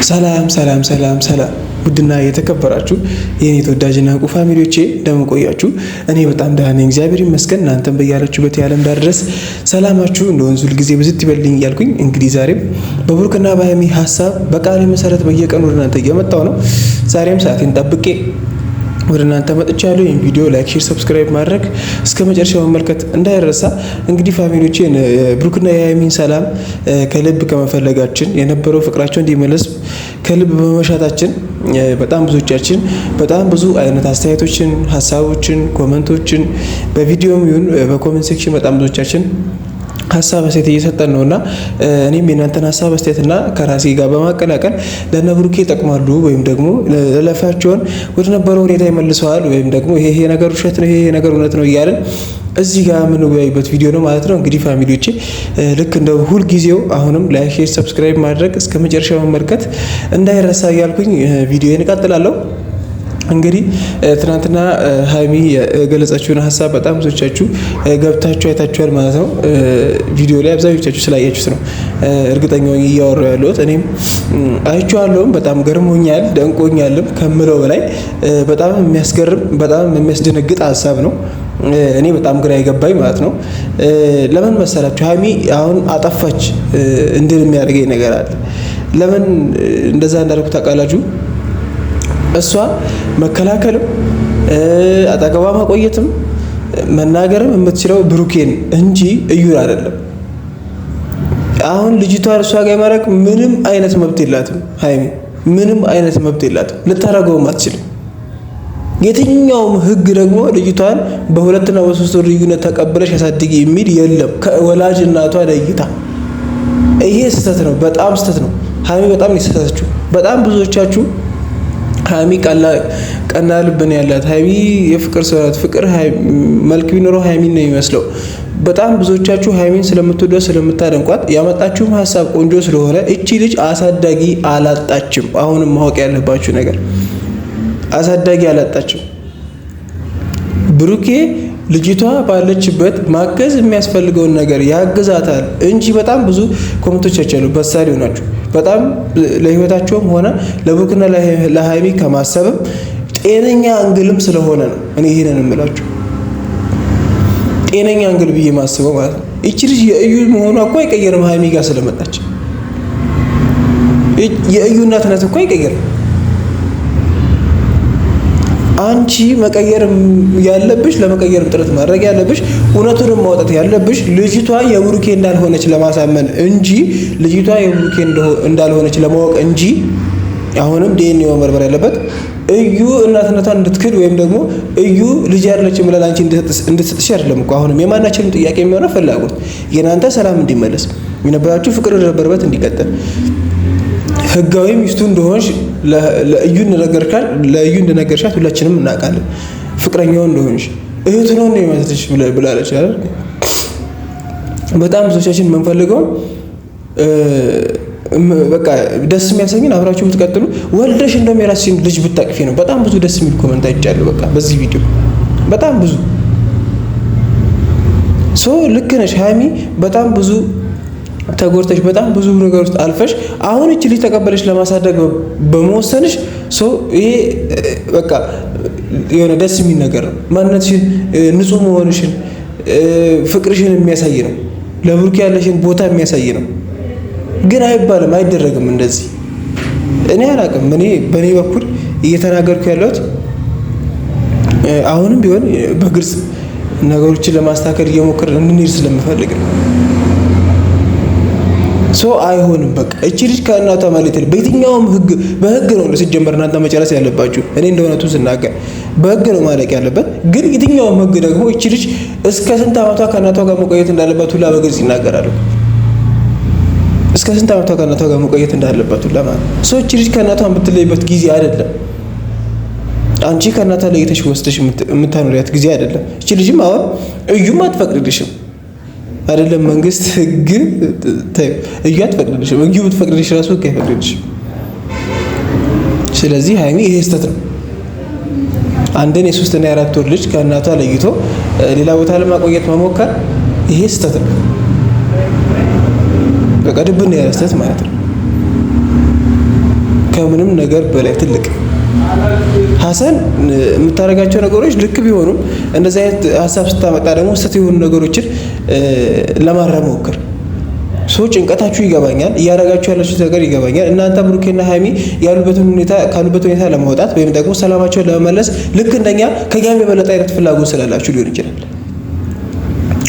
ሰላም ሰላም ሰላም ሰላም ውድና የተከበራችሁ የኔ ተወዳጅና እንቁ ፋሚሊዎቼ እንደምን ቆያችሁ? እኔ በጣም ደህና ነኝ፣ እግዚአብሔር ይመስገን። እናንተም በያላችሁበት የዓለም ዳር ድረስ ሰላማችሁ እንደ ወንዙ ሁልጊዜ ብዝት ይበልኝ እያልኩኝ እንግዲህ ዛሬም በብሩክና በሀይሚ ሀሳብ በቃሌ መሰረት በየቀኑ ወደ እናንተ እየመጣሁ ነው። ዛሬም ሰዓቴን ጠብቄ ወደ እናንተ መጥቻለሁ። ይህን ቪዲዮ ላይክ፣ ሼር፣ ሰብስክራይብ ማድረግ እስከ መጨረሻው መመልከት እንዳይረሳ። እንግዲህ ፋሚሊዎቼን ብሩክና የሀይሚን ሰላም ከልብ ከመፈለጋችን የነበረው ፍቅራቸው እንዲመለስ ከልብ በመሻታችን በጣም ብዙዎቻችን በጣም ብዙ አይነት አስተያየቶችን፣ ሀሳቦችን፣ ኮመንቶችን በቪዲዮም ይሁን በኮመንት ሴክሽን በጣም ብዙዎቻችን ሀሳብ አስተያየት እየሰጠን ነውና እኔም የእናንተን ሀሳብ አስተያየትና ከራሴ ጋር በማቀላቀል ለነ ብሩኬ ይጠቅማሉ ወይም ደግሞ ለለፋቸውን ወደ ነበረው ሁኔታ ይመልሰዋል ወይም ደግሞ ይሄ ነገር ውሸት ነው፣ ይሄ ነገር እውነት ነው እያልን እዚህ ጋር የምንወያይበት ቪዲዮ ነው ማለት ነው። እንግዲህ ፋሚሊዎቼ ልክ እንደ ሁል ጊዜው አሁንም ላይክ፣ ሼር፣ ሰብስክራይብ ማድረግ እስከ መጨረሻው መመልከት እንዳይረሳ እያልኩኝ ቪዲዮን እቀጥላለሁ። እንግዲህ ትናንትና ሀይሚ የገለጸችውን ሀሳብ በጣም ብዙዎቻችሁ ገብታችሁ አይታችኋል ማለት ነው። ቪዲዮ ላይ አብዛኞቻችሁ ስላያችሁት ነው እርግጠኛ ሆኜ እያወራሁ ያለሁት። እኔም አይቼዋለሁም፣ በጣም ገርሞኛል፣ ደንቆኛልም ከምለው በላይ በጣም የሚያስገርም በጣም የሚያስደነግጥ ሀሳብ ነው። እኔ በጣም ግራ የገባኝ ማለት ነው። ለምን መሰላችሁ? ሀይሚ አሁን አጠፋች እንድል የሚያደርገኝ ነገር አለ። ለምን እንደዛ እንዳልኩ ታውቃላችሁ? እሷ መከላከልም አጠገቧ መቆየትም መናገርም የምትችለው ብሩኬን እንጂ እዩን አይደለም። አሁን ልጅቷን እሷ ጋር ማድረግ ምንም አይነት መብት የላትም። ሀይሚ ምንም አይነት መብት የላትም፣ ልታረገውም አትችልም። የትኛውም ሕግ ደግሞ ልጅቷን በሁለትና በሶስት ወር ልዩነት ተቀብለሽ ያሳድጊ የሚል የለም ከወላጅ እናቷ ለይታ። ይሄ ስህተት ነው፣ በጣም ስህተት ነው። ሀይሚ በጣም ነው የስህተተችው። በጣም ብዙዎቻችሁ ሀይሚ ቀና ልብን ያላት ሀይሚ የፍቅር ሰው ናት፣ ፍቅር መልክ ቢኖረው ሀይሚን ነው የሚመስለው። በጣም ብዙዎቻችሁ ሀይሚን ስለምትወዷት ስለምታደንቋት ያመጣችሁም ሀሳብ ቆንጆ ስለሆነ እቺ ልጅ አሳዳጊ አላጣችም። አሁንም ማወቅ ያለባችሁ ነገር አሳዳጊ አላጣችም። ብሩኬ ልጅቷ ባለችበት ማገዝ የሚያስፈልገውን ነገር ያግዛታል እንጂ በጣም ብዙ ኮሜንቶች አሉ በሳል ሆናችሁ በጣም ለህይወታቸውም ሆነ ለብሩክና ለሀይሚ ከማሰብም ጤነኛ አንግልም ስለሆነ ነው እኔ ይሄንን እምላችሁ። ጤነኛ አንግል ብዬ ማስበው ማለት ነው። እቺ ልጅ የእዩ መሆኗ እኮ አይቀየርም። ሀይሚ ጋር ስለመጣች የእዩ እናትነት እኮ አይቀየርም። አንቺ መቀየር ያለብሽ ለመቀየር ጥረት ማድረግ ያለብሽ እውነቱን ማውጣት ያለብሽ ልጅቷ የብሩኬ እንዳልሆነች ለማሳመን እንጂ ልጅቷ የብሩኬ እንዳልሆነች ለማወቅ እንጂ አሁንም ዲኤንኤ መመርመር ያለበት እዩ እናትነቷን እንድትክድ ወይም ደግሞ እዩ ልጅ ያለችም ብለን አንቺ እንድትሰጥሽ አይደለም እኮ። አሁንም የማናችንም ጥያቄ የሚሆነው ፍላጎት የናንተ ሰላም እንዲመለስ የነበራችሁ ፍቅር ወደነበረበት እንዲቀጥል ህጋዊ ሚስቱ እንደሆንሽ ለእዩ እንደነገርሻት ሁላችንም እናውቃለን። ፍቅረኛው እንደሆንሽ እህቱ ነው የሚመስልሽ ብላለች አይደል? በጣም ብዙዎቻችን የምንፈልገው በቃ ደስ የሚያሰኝን አብራችሁ ብትቀጥሉ ወልደሽ እንደውም የራስሽን ልጅ ብታቅፊ ነው። በጣም ብዙ ደስ የሚል ኮመንት አይቻለሁ። በቃ በዚህ ቪዲዮ በጣም ብዙ ልክ ነሽ ሀይሚ፣ በጣም ብዙ ተጎርተሽ በጣም ብዙ ነገር ውስጥ አልፈሽ አሁን እቺ ልጅ ተቀበለሽ ለማሳደግ በመወሰንሽ ይሄ በቃ የሆነ ደስ የሚል ነገር ነው። ማንነትሽን ንጹህ መሆንሽን ፍቅርሽን የሚያሳይ ነው። ለብሩክ ያለሽን ቦታ የሚያሳይ ነው። ግን አይባልም፣ አይደረግም እንደዚህ። እኔ አላውቅም። እኔ በእኔ በኩል እየተናገርኩ ያለሁት አሁንም ቢሆን በግልጽ ነገሮችን ለማስተካከል እየሞከርን እንድንሄድ ስለምፈልግ ነው። አይሆንም። በቃ እቺ ልጅ ከእናቷ ማለት ነው። በየትኛውም በህግ ነው ሲጀመር እናንተ መጨረስ ያለባችሁ። እኔ እንደሆነቱ ስናገር በህግ ነው ማለቅ ያለበት። ግን የትኛውም ህግ ደግሞ እቺ ልጅ እስከ ስንት ዓመቷ ከእናቷ ጋር መቆየት እንዳለባት ሁላ በግልጽ ይናገራሉ። እስከ ስንት ዓመቷ ከእናቷ ጋር መቆየት እንዳለባት ሁላ ማለት ነው። እቺ ልጅ ከእናቷ የምትለይበት ጊዜ አይደለም። አንቺ ከእናቷ ለይተሽ ወስደሽ የምታኖሪያት ጊዜ አይደለም። እቺ ልጅም አሁን እዩም አትፈቅድልሽም አይደለም መንግስት ህግ እዩ አትፈቅድልሽም። እዩ ብትፈቅድልሽ ራሱ ህግ አይፈቅድልሽም። ስለዚህ ሀይሚ ይሄ ስህተት ነው። አንድን የ3 እና የ4 ወር ልጅ ከእናቷ ለይቶ ሌላ ቦታ ለማቆየት መሞከር ይሄ ስህተት ነው። በቃ ድብን ያለ ስህተት ማለት ነው። ከምንም ነገር በላይ ትልቅ ሐሰን የምታደርጋቸው ነገሮች ልክ ቢሆኑም እንደዚህ አይነት ሐሳብ ስታመጣ ደግሞ ስህተት የሆኑ ነገሮችን ለማረም ሞክር። ጭንቀታችሁ ይገባኛል፣ እያደረጋችሁ ያላችሁት ነገር ይገባኛል። እናንተ ብሩኬና ሃይሚ ካሉበት ሁኔታ ለማውጣት ወይም ደግሞ ሰላማቸውን ለመመለስ ልክ እንደኛ ከኛም የበለጠ አይነት ፍላጎት ስላላችሁ ሊሆን ይችላል።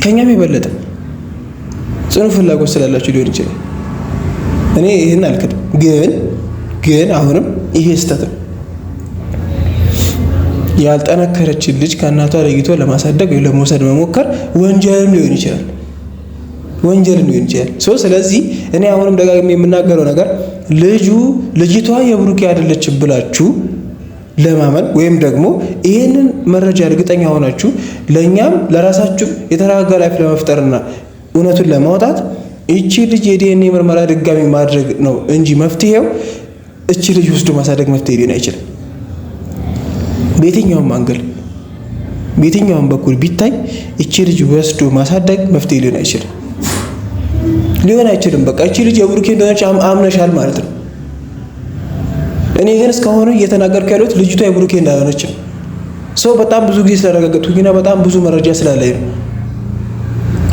ከኛም የበለጠ ጽኑ ፍላጎት ስላላችሁ ሊሆን ይችላል። እኔ ይህን አልክድም። ግን አሁንም ይሄ ስህተት ነው። ያልጠነከረችን ልጅ ከእናቷ ለይቶ ለማሳደግ ወይ ለመውሰድ መሞከር ወንጀልም ሊሆን ይችላል። ስለዚህ እኔ አሁንም ደጋግሜ የምናገረው ነገር ልጅቷ የብሩኬ አይደለችም ብላችሁ ለማመን ወይም ደግሞ ይህንን መረጃ እርግጠኛ ሆናችሁ ለእኛም ለራሳችሁ የተረጋጋ ላይፍ ለመፍጠርና እውነቱን ለማውጣት እቺ ልጅ የዲኤንኤ ምርመራ ድጋሚ ማድረግ ነው እንጂ መፍትሄው እቺ ልጅ ወስዶ ማሳደግ መፍትሄ ሊሆን አይችልም። በየትኛውም በኩል ቢታይ እቺ ልጅ ወስዶ ማሳደግ መፍትሄ ሊሆን አይችልም። በቃ እቺ ልጅ የብሩኬ እንደሆነች አምነሻል ማለት ነው። እኔ ግን እስካሁን እየተናገርኩ ያለሁት ልጅቷ የብሩኬ እንዳልሆነች ነው። በጣም ብዙ ጊዜ ስላረጋገጥኩኝና በጣም ብዙ መረጃ ስላለኝ ነው።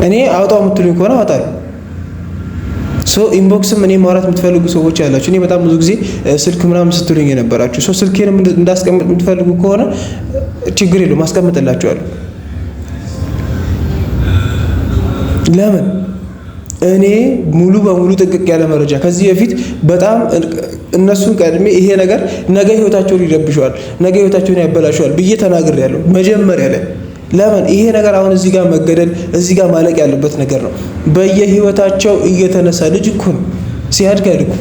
እኔ አውጣው የምትሉኝ ከሆነ አወጣለሁ። ኢንቦክስም እኔ ማውራት የምትፈልጉ ሰዎች ያላችሁ፣ እኔ በጣም ብዙ ጊዜ ስልክ ምናምን ስትሉኝ የነበራችሁ ስልኬንም እንዳስቀምጥ የምትፈልጉ ከሆነ ችግር የለውም አስቀምጥላችኋለሁ። ለምን እኔ ሙሉ በሙሉ ጥንቅቅ ያለ መረጃ ከዚህ በፊት በጣም እነሱን ቀድሜ ይሄ ነገር ነገ ህይወታቸውን ይረብሸዋል፣ ነገ ህይወታቸውን ያበላሸዋል ብዬ ተናግሬያለሁ መጀመሪያ ላይ። ለምን ይሄ ነገር አሁን እዚህ ጋር መገደል እዚህ ጋር ማለቅ ያለበት ነገር ነው። በየህይወታቸው እየተነሳ ልጅ እኮ ነው ሲያድጋል እኮ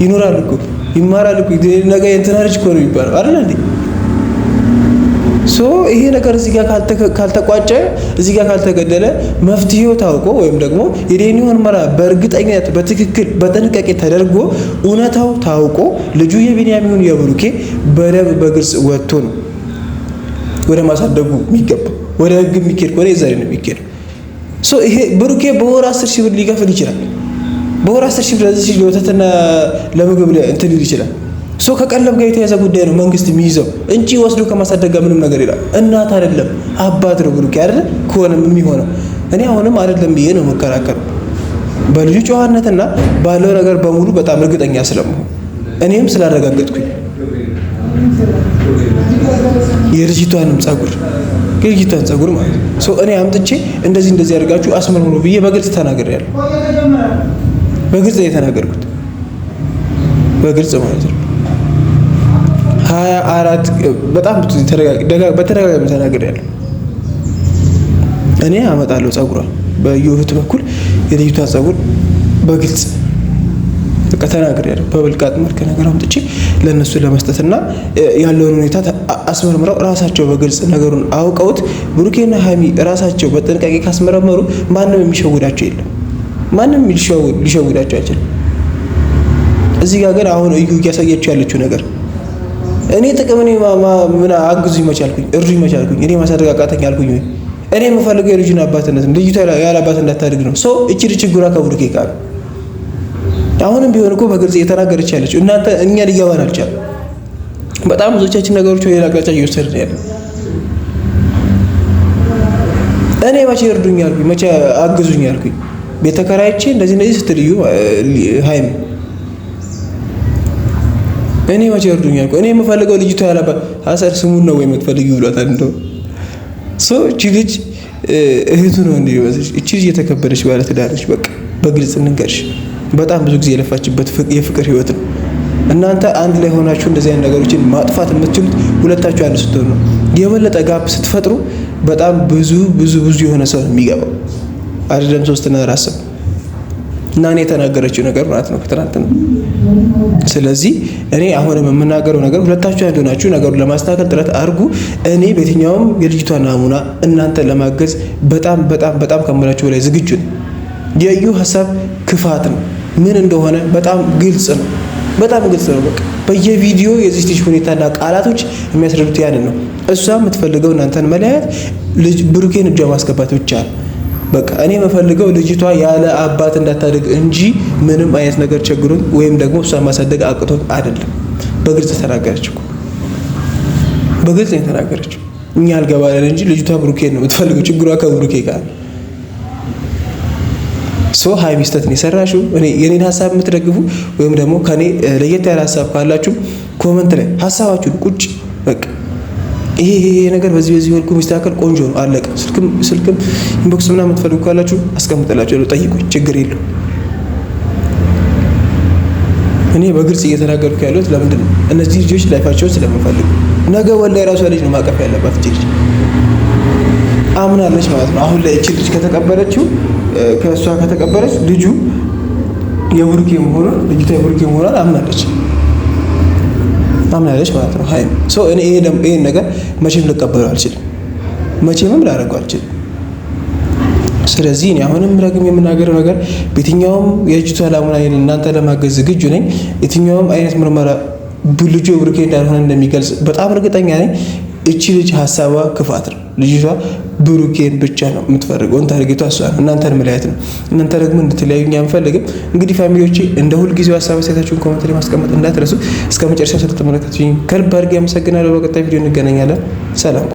ይኖራል እኮ ይማራል እኮ ነገ የእንትና ልጅ እኮ ነው ይባላል አይደል እንዴ? ይሄ ነገር እዚህ ጋር ካልተቋጨ እዚህ ጋር ካልተገደለ መፍትሄው ታውቆ ወይም ደግሞ የዲኤንኤ ምርመራ በእርግጠኝነት በትክክል በጥንቃቄ ተደርጎ እውነታው ታውቆ ልጁ የቢንያም ይሁን የብሩኬ በደንብ በግልጽ ወጥቶ ነው ወደ ማሳደጉ የሚገባ ወደ ህግ የሚኬድ ከሆነ የዛሬ ነው የሚኬድ። ይሄ ብሩኬ በወር 10,000 ብር ሊከፍል ይችላል። በወር 10,000 ብር ለዚህ ለወተትና ለምግብ እንትን ሊል ይችላል። ከቀለብ ጋር የተያዘ ጉዳይ ነው መንግስት የሚይዘው እንጂ ወስዶ ከማሳደግ ጋር ምንም ነገር ይላል። እናት አይደለም አባት ነው ብሩኬ አይደል ከሆነም የሚሆነው። እኔ አሁንም አይደለም ብዬ ነው መከራከር በልጁ ጨዋነትና ባለው ነገር በሙሉ በጣም እርግጠኛ ስለመሆን እኔም ስላረጋገጥኩኝ የልጅቷንም ጸጉር ማለት ነው እኔ አምጥቼ እንደዚህ አድርጋችሁ አስመርምሩ ብዬ በግልጽ ተናግሬያለሁ። በግልጽ የተናገርኩት በግልጽ ማለት ነው 24 በጣም በተደጋጋሚ ተናግሬያለሁ። እኔ አመጣለሁ ጸጉሯን በዩህት በኩል የልጅቷ ጸጉር በግልጽ ተናግሬያለሁ። በብልቃጥ መልክ ነገር አምጥቼ ለነሱ ለመስጠትና ያለውን ሁኔታ አስመርምረው ራሳቸው በግልጽ ነገሩን አውቀውት ብሩኬና ሃይሚ ራሳቸው በጥንቃቄ ካስመረመሩ ማንም የሚሸውዳቸው የለም። ማንም ሊሸውዳቸው አይችልም። እዚህ ጋር ግን አሁን እዩ እያሳየችው ያለችው ነገር እኔ ጥቅም ምን አግዙኝ መቻልኩኝ እርዱኝ መቻልኩኝ እኔ ማሳደግ አቃተኝ አልኩኝ። እኔ የምፈልገው የልጁን አባትነት ልጅቷ ያለ አባት እንዳታድግ ነው። እቺ ልጅ ችግሯ ከብሩኬ ጋር አሁንም ቢሆን እኮ በግልጽ እየተናገረች ያለችው እናንተ እኛ ሊገባን አልቻለም። በጣም ብዙዎቻችን ነገሮች ወደ ሌላ አቅጣጫ እየወሰድን ያለ እኔ መቼ እርዱኝ አልኩኝ መቼ አግዙኝ አልኩኝ። ቤት ተከራይቼ እንደዚህ ስትልዩ ሃይሚ እኔ መቼ እርዱኝ አልኩኝ። እኔ የምፈልገው ልጅቷ ያለባት ሐሰን ስሙን ነው ወይ የምትፈልጊው ብሏታል። እንደው እቺ ልጅ እህቱ ነው እንዴ? እቺ ልጅ የተከበረች ባለ ትዳር ነች። በቃ በግልጽ እንንገርሽ በጣም ብዙ ጊዜ የለፋችበት የፍቅር ህይወት ነው። እናንተ አንድ ላይ ሆናችሁ እንደዚህ አይነት ነገሮችን ማጥፋት የምትችሉት ሁለታችሁ አንድ ስትሆኑ ነው። የበለጠ ጋፕ ስትፈጥሩ በጣም ብዙ የሆነ ሰው የሚገባው አይደለም 3 እና 4 ሰው እና እኔ የተናገረችው ነገር ማለት ነው ከትናንት ነው። ስለዚህ እኔ አሁንም የምናገረው ነገር ሁለታችሁ አንድ ሆናችሁ ነገሩን ለማስተካከል ጥረት አድርጉ። እኔ በየትኛውም የልጅቷ ናሙና እናንተ ለማገዝ በጣም ከመላችሁ በላይ ዝግጁ ነኝ። የዩ ሐሳብ ክፋት ነው ምን እንደሆነ በጣም ግልጽ ነው። በቃ በየቪዲዮ የዚህ ልጅ ሁኔታና ቃላቶች የሚያስረዱት ያንን ነው። እሷ የምትፈልገው እናንተን መለያየት ልጅ ብሩኬን እጇ ማስገባት ብቻ ነው። በቃ እኔ የምፈልገው ልጅቷ ያለ አባት እንዳታድግ እንጂ ምንም አይነት ነገር ቸግሮኝ ወይም ደግሞ እሷ ማሳደግ አቅቶኝ አይደለም። በግልጽ ተናገረች እኮ በግልጽ ነው የተናገረችው። እኛ አልገባለን እንጂ ልጅቷ ብሩኬን ነው የምትፈልገው። ችግሯ ከብሩኬ ጋር ሀይሚ ስህተት ነው የሰራሽው። የኔን ሀሳብ የምትደግፉ ወይም ደግሞ ከኔ ለየት ያለ ሀሳብ ካላችሁ ኮመንት ላይ ሀሳባችሁን ቁጭ በቃ ይሄ ነገር በዚህ መልኩ ሚስተካከል ቆንጆ ነው አለቀ። ስልክም ኢንቦክስ ምናምን የምትፈልጉ ካላችሁ አስቀምጥላችሁ ጠይቁኝ፣ ችግር የለው። እኔ በግልጽ እየተናገርኩ ያለሁት ለምንድን ነው እነዚህ ልጆች ላይፋቸውን ስለምፈልግ ነገ ወላሂ ራሷ ልጅ ነው ማቀፍ ያለባት ልጅ አምናለች ማለት ነው። አሁን ላይ እቺ ልጅ ከተቀበለችው ከእሷ ከተቀበለች ልጁ የብሩኬ መሆኑን ልጅቷ የብሩኬ መሆኗን አምናለች ማለት ነው ሀይሚ። እኔ ይሄን ነገር መቼም ልቀበለው አልችልም፣ መቼምም ላደርገው አልችልም። ስለዚህ እኔ አሁንም ረግም የምናገረው ነገር በየትኛውም የልጅቷ ላሙና እናንተ ለማገዝ ዝግጁ ነኝ። የትኛውም አይነት ምርመራ ልጁ የብሩኬ እንዳልሆነ እንደሚገልጽ በጣም እርግጠኛ ነኝ። እቺ ልጅ ሀሳቧ ክፋት ነው። ልጅቷ ብሩኬን ብቻ ነው የምትፈልገው። ታርጌቷ እሷ ነው፣ እናንተን መለያየት ነው። እናንተ ደግሞ እንድትለያዩ እኛ አንፈልግም። እንግዲህ ፋሚሊዎቼ እንደ ሁልጊዜው ሀሳብ አስተያየታችሁን ኮሜንት ላይ ማስቀመጥ እንዳትረሱ። እስከ መጨረሻው ስለተመለከታችሁኝ ከልብ አድርጌ አመሰግናለሁ። በቀጣይ ቪዲዮ እንገናኛለን። ሰላም።